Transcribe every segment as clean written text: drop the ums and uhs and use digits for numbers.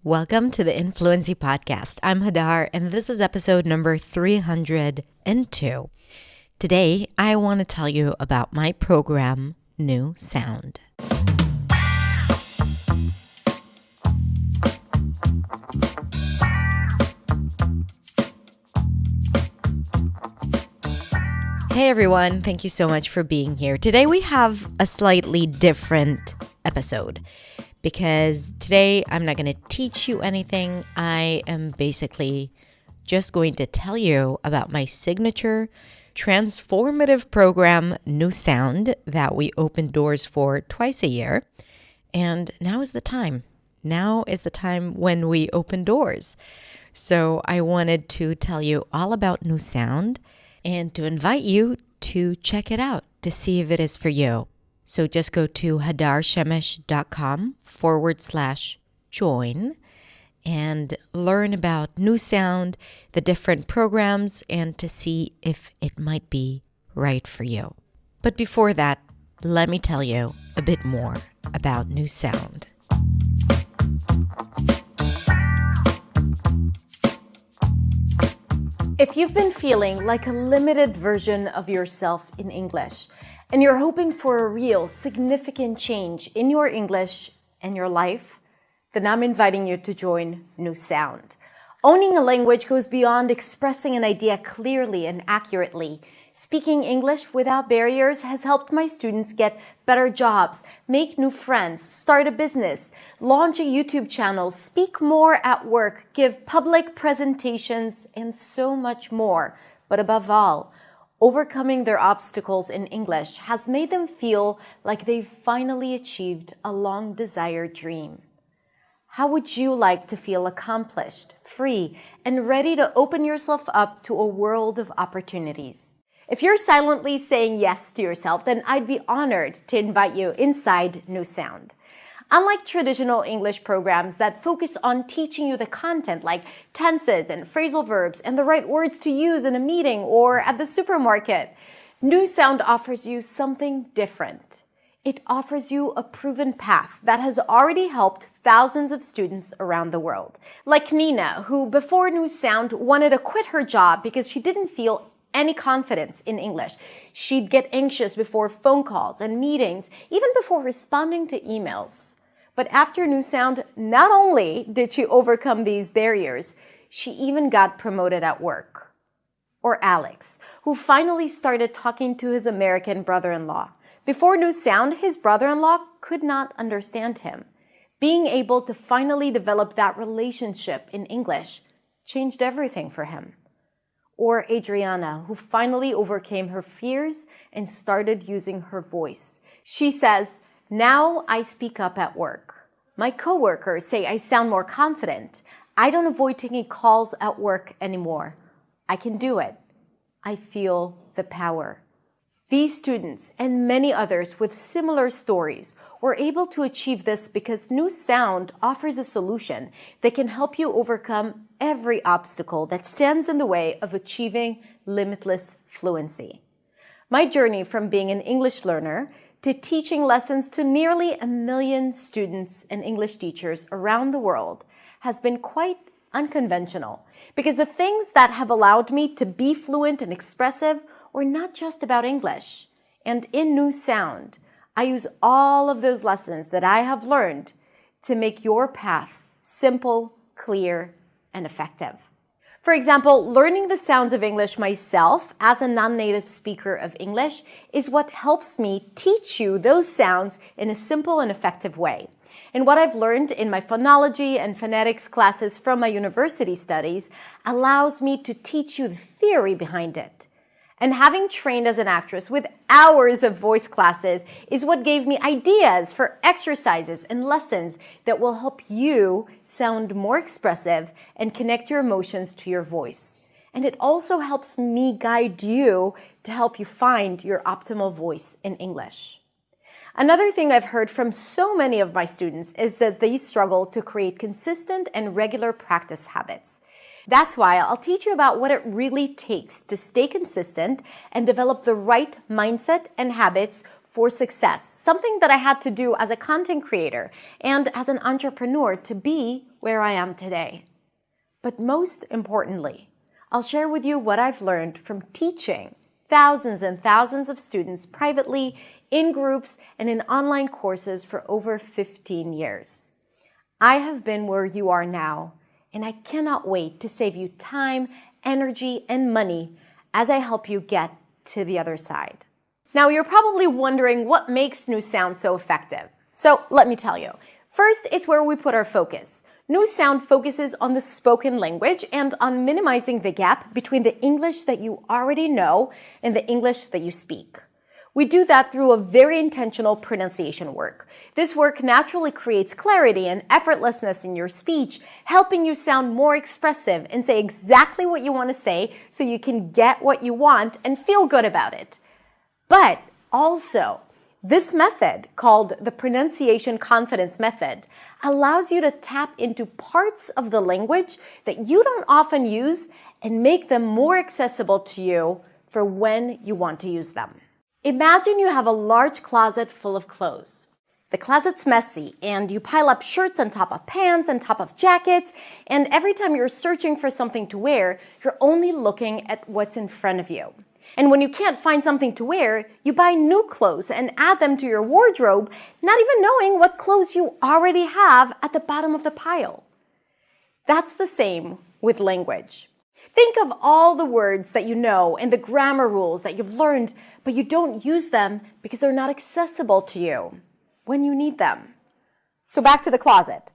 Welcome to the Fluency Podcast. I'm Hadar, and this is episode number 302. Today, I want to tell you about my program, New Sound. Hey everyone, thank you so much for being here. Today we have a slightly different episode because today I'm not going to teach you anything. I am basically just going to tell you about my signature transformative program, New Sound, that we open doors for twice a year. And now is the time. Now is the time when we open doors. So I wanted to tell you all about New Sound and to invite you to check it out to see if it is for you. So just go to hadarshemesh.com/join and learn about New Sound, the different programs, and to see if it might be right for you. But before that, let me tell you a bit more about New Sound. If you've been feeling like a limited version of yourself in English, and you're hoping for a real significant change in your English and your life, then I'm inviting you to join New Sound. Owning a language goes beyond expressing an idea clearly and accurately. Speaking English without barriers has helped my students get better jobs, make new friends, start a business, launch a YouTube channel, speak more at work, give public presentations, and so much more. But above all, overcoming their obstacles in English has made them feel like they've finally achieved a long-desired dream. How would you like to feel accomplished, free, and ready to open yourself up to a world of opportunities? If you're silently saying yes to yourself, then I'd be honored to invite you inside New Sound. Unlike traditional English programs that focus on teaching you the content like tenses and phrasal verbs and the right words to use in a meeting or at the supermarket, New Sound offers you something different. It offers you a proven path that has already helped thousands of students around the world. Like Nina, who before New Sound wanted to quit her job because she didn't feel any confidence in English. She'd get anxious before phone calls and meetings, even before responding to emails. But after New Sound, not only did she overcome these barriers, she even got promoted at work. Or Alex, who finally started talking to his American brother-in-law. Before New Sound, his brother-in-law could not understand him. Being able to finally develop that relationship in English changed everything for him. Or Adriana, who finally overcame her fears and started using her voice. She says, "Now I speak up at work. My coworkers say I sound more confident. I don't avoid taking calls at work anymore. I can do it. I feel the power." These students and many others with similar stories were able to achieve this because New Sound offers a solution that can help you overcome every obstacle that stands in the way of achieving limitless fluency. My journey from being an English learner to teaching lessons to nearly 1 million students and English teachers around the world has been quite unconventional because the things that have allowed me to be fluent and expressive were not just about English. And in New Sound, I use all of those lessons that I have learned to make your path simple, clear, and effective. For example, learning the sounds of English myself as a non-native speaker of English is what helps me teach you those sounds in a simple and effective way. And what I've learned in my phonology and phonetics classes from my university studies allows me to teach you the theory behind it. And having trained as an actress with hours of voice classes is what gave me ideas for exercises and lessons that will help you sound more expressive and connect your emotions to your voice. And it also helps me guide you to help you find your optimal voice in English. Another thing I've heard from so many of my students is that they struggle to create consistent and regular practice habits. That's why I'll teach you about what it really takes to stay consistent and develop the right mindset and habits for success, something that I had to do as a content creator and as an entrepreneur to be where I am today. But most importantly, I'll share with you what I've learned from teaching thousands and thousands of students privately, in groups, and in online courses for over 15 years. I have been where you are now, and I cannot wait to save you time, energy, and money as I help you get to the other side. Now, you're probably wondering what makes New Sound so effective. So let me tell you. First, it's where we put our focus. New Sound focuses on the spoken language and on minimizing the gap between the English that you already know and the English that you speak. We do that through a very intentional pronunciation work. This work naturally creates clarity and effortlessness in your speech, helping you sound more expressive and say exactly what you want to say so you can get what you want and feel good about it. But also, this method, called the pronunciation confidence method, allows you to tap into parts of the language that you don't often use and make them more accessible to you for when you want to use them. Imagine you have a large closet full of clothes. The closet's messy and you pile up shirts on top of pants on top of jackets, and every time you're searching for something to wear, you're only looking at what's in front of you. And when you can't find something to wear, you buy new clothes and add them to your wardrobe, not even knowing what clothes you already have at the bottom of the pile. That's the same with language. Think of all the words that you know and the grammar rules that you've learned, but you don't use them because they're not accessible to you when you need them. So back to the closet.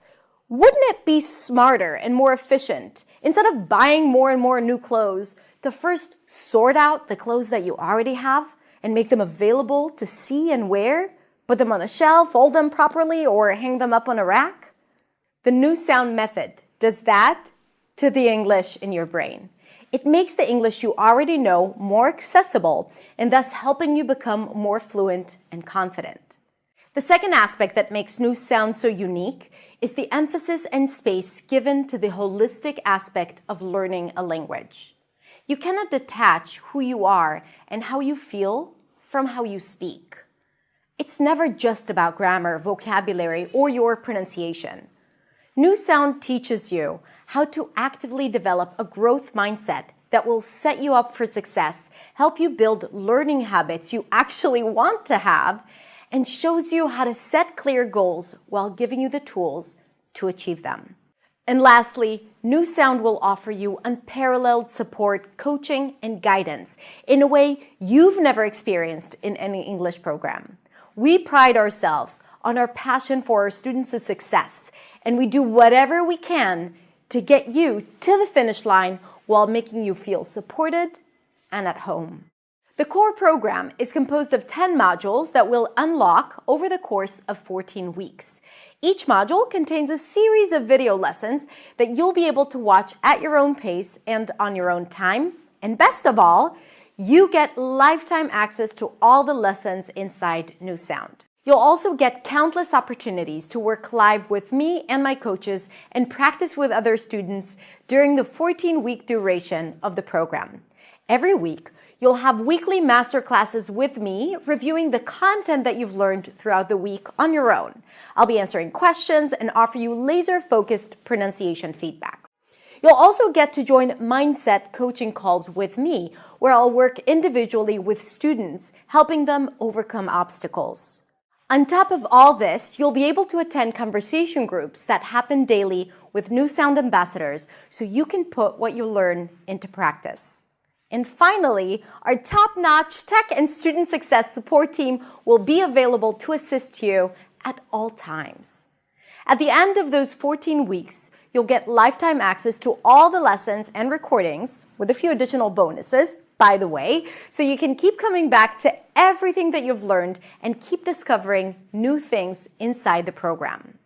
Wouldn't it be smarter and more efficient, instead of buying more and more new clothes, to first sort out the clothes that you already have and make them available to see and wear, put them on a shelf, fold them properly, or hang them up on a rack? The New Sound method does that to the English in your brain. It makes the English you already know more accessible and thus helping you become more fluent and confident. The second aspect that makes New Sound so unique is the emphasis and space given to the holistic aspect of learning a language. You cannot detach who you are and how you feel from how you speak. It's never just about grammar, vocabulary, or your pronunciation. New Sound teaches you how to actively develop a growth mindset that will set you up for success, help you build learning habits you actually want to have, and shows you how to set clear goals while giving you the tools to achieve them. And lastly, New Sound will offer you unparalleled support, coaching, and guidance in a way you've never experienced in any English program. We pride ourselves on our passion for our students' success, and we do whatever we can to get you to the finish line while making you feel supported and at home. The core program is composed of 10 modules that will unlock over the course of 14 weeks. Each module contains a series of video lessons that you'll be able to watch at your own pace and on your own time. And best of all, you get lifetime access to all the lessons inside New Sound. You'll also get countless opportunities to work live with me and my coaches and practice with other students during the 14-week duration of the program. Every week, you'll have weekly master classes with me reviewing the content that you've learned throughout the week on your own. I'll be answering questions and offer you laser-focused pronunciation feedback. You'll also get to join mindset coaching calls with me, where I'll work individually with students, helping them overcome obstacles. On top of all this, you'll be able to attend conversation groups that happen daily with New Sound ambassadors so you can put what you learn into practice. And finally, our top-notch tech and student success support team will be available to assist you at all times. At the end of those 14 weeks, you'll get lifetime access to all the lessons and recordings with a few additional bonuses, by the way, so you can keep coming back to everything that you've learned and keep discovering new things inside the program.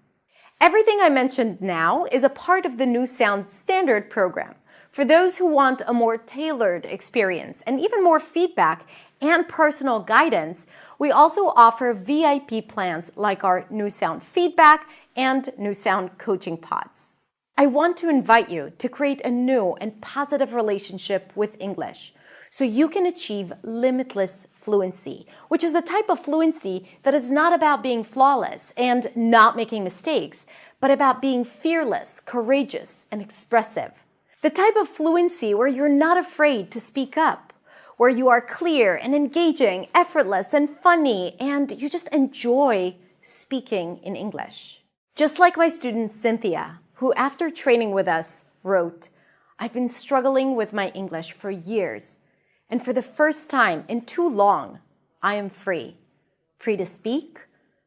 Everything I mentioned now is a part of the New Sound Standard program. For those who want a more tailored experience and even more feedback and personal guidance, we also offer VIP plans like our New Sound Feedback and New Sound Coaching Pods. I want to invite you to create a new and positive relationship with English so you can achieve limitless fluency, which is the type of fluency that is not about being flawless and not making mistakes, but about being fearless, courageous, and expressive. The type of fluency where you're not afraid to speak up, where you are clear and engaging, effortless and funny, and you just enjoy speaking in English. Just like my student Cynthia, who after training with us wrote, "I've been struggling with my English for years, and for the first time in too long, I am free. Free to speak,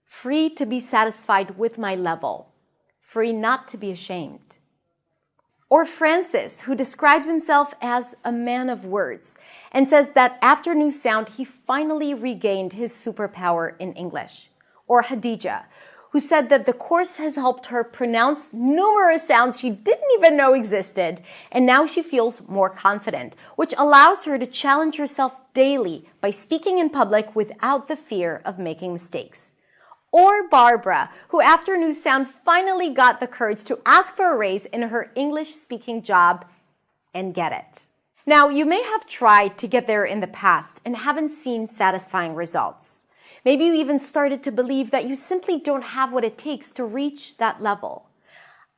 free to be satisfied with my level, free not to be ashamed." Or Francis, who describes himself as a man of words and says that after New Sound, he finally regained his superpower in English. Or Hadija, who said that the course has helped her pronounce numerous sounds she didn't even know existed, and now she feels more confident, which allows her to challenge herself daily by speaking in public without the fear of making mistakes. Or Barbara, who after New Sound finally got the courage to ask for a raise in her English-speaking job and get it. Now, you may have tried to get there in the past and haven't seen satisfying results. Maybe you even started to believe that you simply don't have what it takes to reach that level.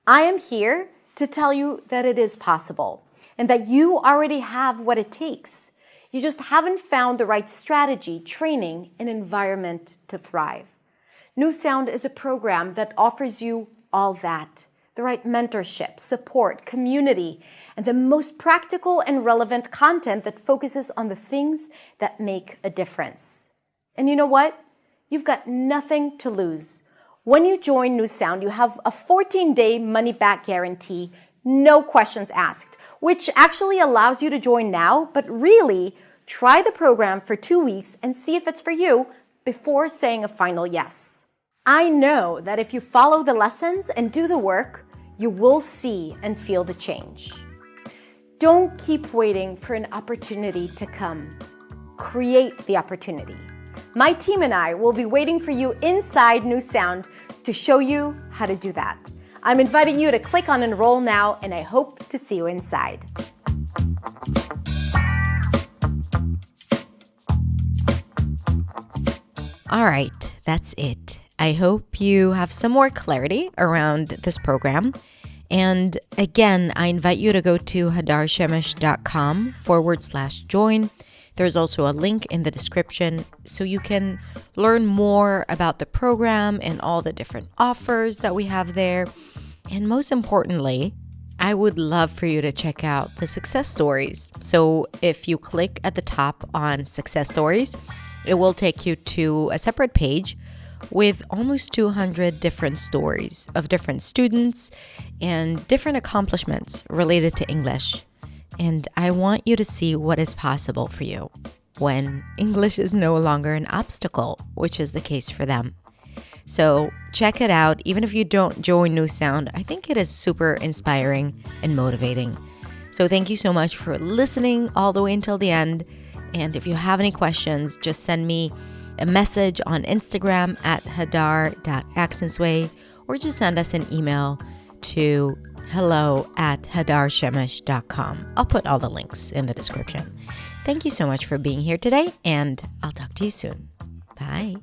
I am here to tell you that it is possible and that you already have what it takes. You just haven't found the right strategy, training, and environment to thrive. New Sound is a program that offers you all that. The right mentorship, support, community, and the most practical and relevant content that focuses on the things that make a difference. And you know what? You've got nothing to lose. When you join New Sound, you have a 14-day money-back guarantee, no questions asked, which actually allows you to join now, but really try the program for 2 weeks and see if it's for you before saying a final yes. I know that if you follow the lessons and do the work, you will see and feel the change. Don't keep waiting for an opportunity to come. Create the opportunity. My team and I will be waiting for you inside New Sound to show you how to do that. I'm inviting you to click on Enroll now, and I hope to see you inside. All right, that's it. I hope you have some more clarity around this program. And again, I invite you to go to hadarshemesh.com/join. There's also a link in the description so you can learn more about the program and all the different offers that we have there. And most importantly, I would love for you to check out the success stories. So if you click at the top on success stories, it will take you to a separate page with almost 200 different stories of different students and different accomplishments related to English. And I want you to see what is possible for you when English is no longer an obstacle, which is the case for them. So check it out. Even if you don't join New Sound, I think it is super inspiring and motivating. So thank you so much for listening all the way until the end. And if you have any questions, just send me a message on Instagram at hadar.accentsway, or just send us an email to hello@hadarshemesh.com. I'll put all the links in the description. Thank you so much for being here today, and I'll talk to you soon. Bye.